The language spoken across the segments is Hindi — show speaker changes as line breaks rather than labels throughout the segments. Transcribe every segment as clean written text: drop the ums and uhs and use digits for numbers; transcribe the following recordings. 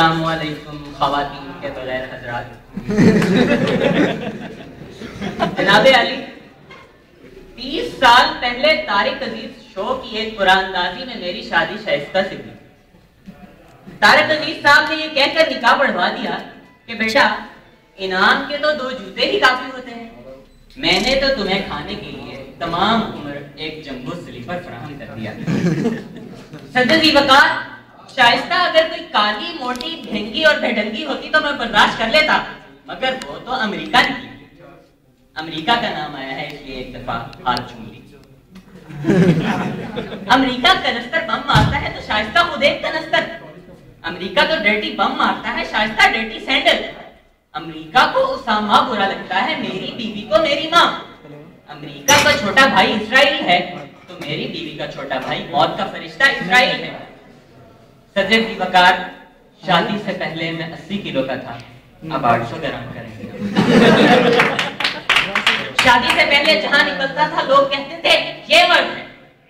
अस्सलामुअलैकुम ख़वातीन के बगैर हज़रात। जनाबे अली, 30 साल पहले तारिक अजीज शो की एक कुरानदाजी में मेरी शादी शाइस्ता से हुई। तारिक अजीज साहब ने ये कहकर निकाह बढ़वा दिया कि बेटा इनाम के तो 2 जूते ही काफी होते हैं, मैंने तो तुम्हें खाने के लिए तमाम उम्र एक जंबो स्लीपर फराहम कर दिया। सज्जन जी वकार, शाइस्ता अगर कोई काली मोटी ढेंगी और बेढंगी होती तो मैं बर्दाश्त कर लेता, मगर वो तो अमेरिका निकली। अमेरिका का नाम आया है इसलिए एक दफा हाथ चूम ली। अमेरिका कनस्तर बम मारता है तो शाइस्ता खुद एक कनस्तर। अमेरिका तो डर्टी बम मारता है, शाइस्ता डर्टी सैंडल। अमेरिका को उसामा बुरा लगता है, मेरी बीवी को मेरी माँ। अमेरिका का छोटा भाई इजराइल है तो मेरी बीवी का छोटा भाई मौत का फरिश्ता इजराइल है। सज्जन जी वकार, शादी से पहले मैं 80 किलो का था, अब 800 ग्राम करेंगे। शादी से पहले जहां निकलता था लोग कहते थे ये मर्द है,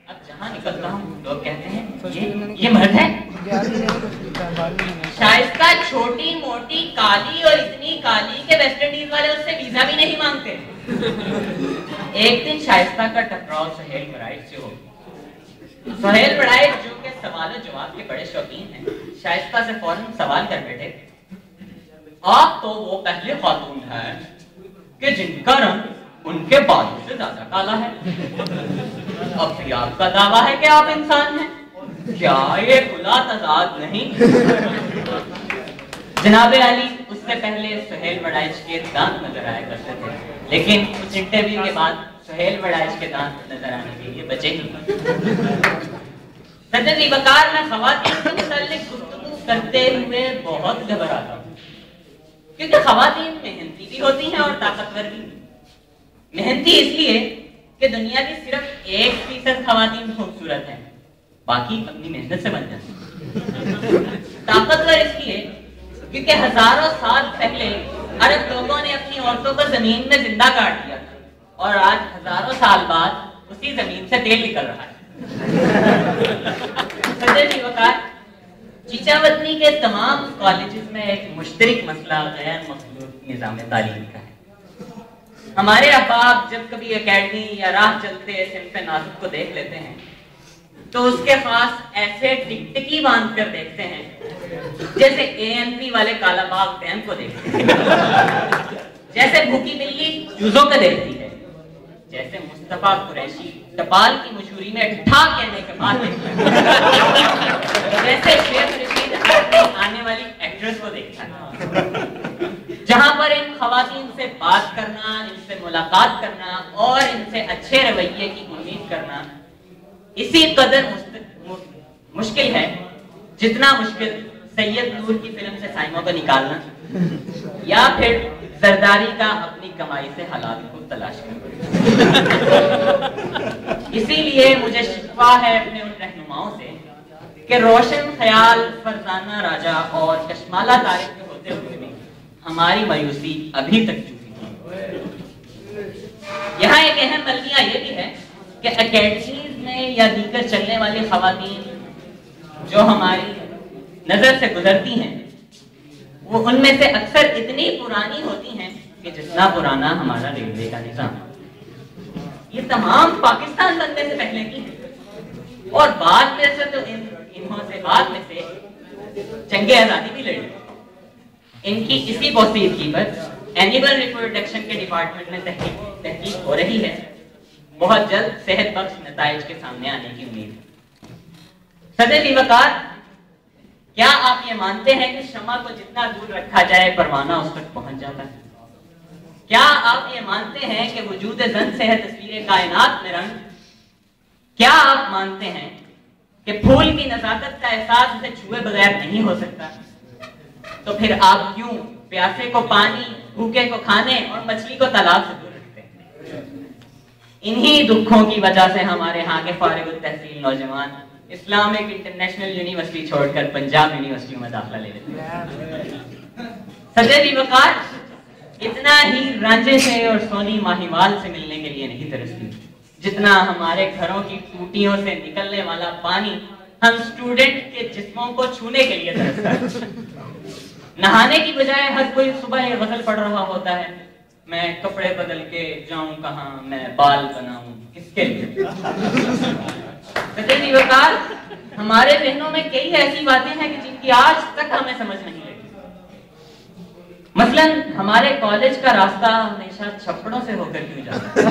अब जहां निकलता हूँ लोग कहते हैं ये मर्द है। शाइस्ता छोटी मोटी काली और इतनी काली के वेस्ट इंडीज वाले उससे वीजा भी नहीं मांगते। एक दिन शाइस्ता का टकराव सुहेल बड़ाइच से हो। सुहेल बड़ाइच जो के सवाल जवाब के बड़े शौकीन हैं, शाइस्ता से फौरन सवाल कर बैठे, आप तो वो पहले खातून है कि जिनका रंग उनके बालों से ज्यादा काला है, अब भी आपका दावा है कि आप इंसान हैं, क्या ये खुला तजाद नहीं? जनाबे अली, उससे पहले सुहेल बड़ाइच के दांत नजर आया करते थे, लेकिन उस इंटरव्यू के बाद सुहेल बड़ाइच के दांत नजर आने के लिए बचे ही। सज्जन जी वकार, मैं ख़वातीन से मुताल्लिक गुफ्तगू करते हुए बहुत घबराता हूँ, क्योंकि ख़वातीन मेहनती भी होती हैं और ताकतवर भी। मेहनती इसलिए कि दुनिया की सिर्फ 1% ख़वातीन खूबसूरत हैं, बाकी अपनी मेहनत से बन जाती। ताकतवर इसलिए क्योंकि हजारों साल पहले अरब लोगों ने अपनी औरतों को जमीन में जिंदा काट दिया और आज हजारों साल बाद उसी जमीन से तेल निकल रहा है। चीचावतनी के तमाम कॉलेजेस में एक मुश्तरक मसला गैर मखलूक निज़ाम तालीम का है। हमारे अहबाब जब कभी एकेडमी या राह चलते सिंफ नाजुक को देख लेते हैं तो उसके पास ऐसे टिकटिकी बांध कर देखते हैं जैसे ANP वाले कालाबाग डैम को देखते हैं, जैसे भूखी बिल्ली चूजों को देखती है, जैसे मुस्तफा कुरैशी टपाल की मशहूरी में ठा कहने के बाद जैसे शेख रशीद आने वाली एक्ट्रेस को देखता है, जहां पर इन खवातीन से बात करना, इनसे मुलाकात करना और इनसे अच्छे रवैये की उम्मीद करना इसी कदर मुश्किल है जितना मुश्किल सैयद नूर की फिल्म से साइमों को निकालना या फिर जरदारी का अपनी कमाई से हलाल को तलाश करना। इसीलिए मुझे शिकवा है अपने उन रहनुमाओं से कि रोशन ख्याल, फरजाना राजा और कश्माला तारीख के होते हुए भी हमारी मायूसी अभी तक चुकी है। यहाँ एक अहम अलमिया ये भी है कि एकेडमीज में या दीगर चलने वाली खवातीन जो हमारी नजर से गुजरती हैं वो उनमें से अक्सर इतनी पुरानी होती हैं कि जितना पुराना हमारा रेलवे का निजाम। ये तमाम पाकिस्तान बनने से पहले की है और बाद में से तो इन्हों से बाद में से जंगे आजादी भी लड़ी। इनकी इसी पोसीदगी पर एनिमल रिप्रोडक्शन के डिपार्टमेंट में तहकीक हो रही है। बहुत जल्द सेहत बख्श नताइज के सामने आने की उम्मीद है। सदर वकार, क्या आप ये मानते हैं कि शमा को जितना दूर रखा जाए परवाना उस तक पहुंच जाता है? क्या आप ये मानते हैं कि वजूद जन से है तस्वीर कायनात में रंग? क्या आप मानते हैं कि फूल की नजाकत का एहसास उसे छुए बगैर नहीं हो सकता? तो फिर आप क्यों प्यासे को पानी, भूखे को खाने और मछली को तालाब से दूर रखते हैं? इन्हीं दुखों की वजह से हमारे यहाँ के फारिग तहसील नौजवान इस्लामिक इंटरनेशनल यूनिवर्सिटी छोड़कर पंजाब यूनिवर्सिटी में दाखिला ले लेते हैं। सदर वकार, इतना ही रांझे से और सोनी माहीवाल से मिलने के लिए नहीं तरसती जितना हमारे घरों की टूटियों से निकलने वाला पानी हम स्टूडेंट के जिस्मों को छूने के लिए तरसता है। नहाने की बजाय हर कोई सुबह ये गजल पढ़ रहा होता है, मैं कपड़े बदल के जाऊं कहां, मैं बाल बनाऊं किसके लिए। वकार हमारे जहनों में कई ऐसी बातें हैं कि जिनकी आज तक हमें समझ नहीं लगी। मसलन हमारे कॉलेज का रास्ता हमेशा छप्पड़ों से होकर क्यों जाता है।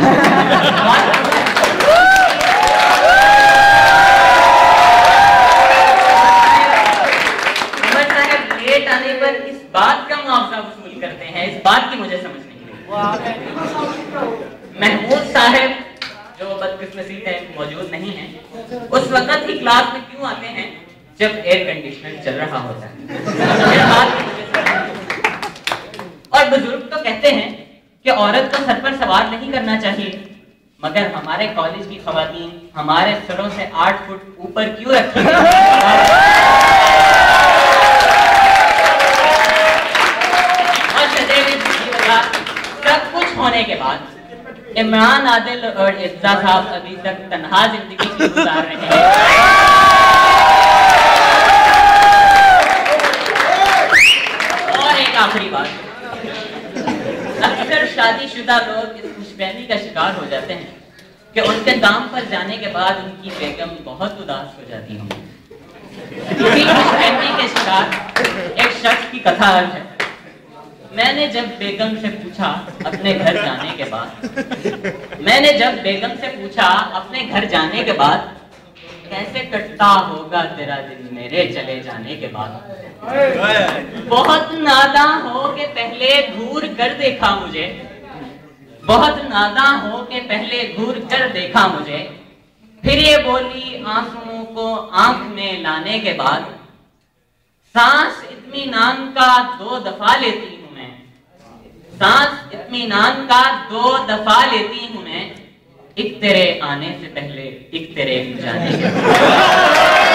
लेट आने पर इस बात का मुआवजा वसूल करते हैं, इस बात की मुझे समझ नहीं है। महमूद साहब जो बदकिस्मती है मौजूद नहीं है, उस वक्त ही क्लास में क्यों आते हैं जब एयर कंडीशनर चल रहा होता है। और बुजुर्ग तो कहते हैं कि औरत को सर पर सवार नहीं करना चाहिए, मगर हमारे कॉलेज की खवातीन हमारे सरों से 8 फुट ऊपर क्यों रखी सब कुछ होने के बाद इमरान आदिल और इज्जा साहब अभी तक तन्हा जिंदगी गुजार रहे हैं। और एक आखिरी बात, अक्सर शादीशुदा लोग इस खुशफहमी का शिकार हो जाते हैं कि उनके काम पर जाने के बाद उनकी बेगम बहुत उदास हो जाती है। इसी खुशफहमी के शिकार एक शख्स की कथा है। मैंने जब बेगम से पूछा अपने घर जाने के बाद कैसे कटता होगा तेरा दिन मेरे चले जाने के बाद, बहुत नादां हो के पहले घूर कर देखा मुझे, बहुत नादां हो के पहले घूर कर देखा मुझे, फिर ये बोली आंसुओं को आंख में लाने के बाद, सांस इत्मीनान का 2 दफा लेती हूँ मैं, सांस इत्मीनान का 2 दफा लेती हूँ मैं, एक तेरे आने से पहले एक तेरे जाने के बाद।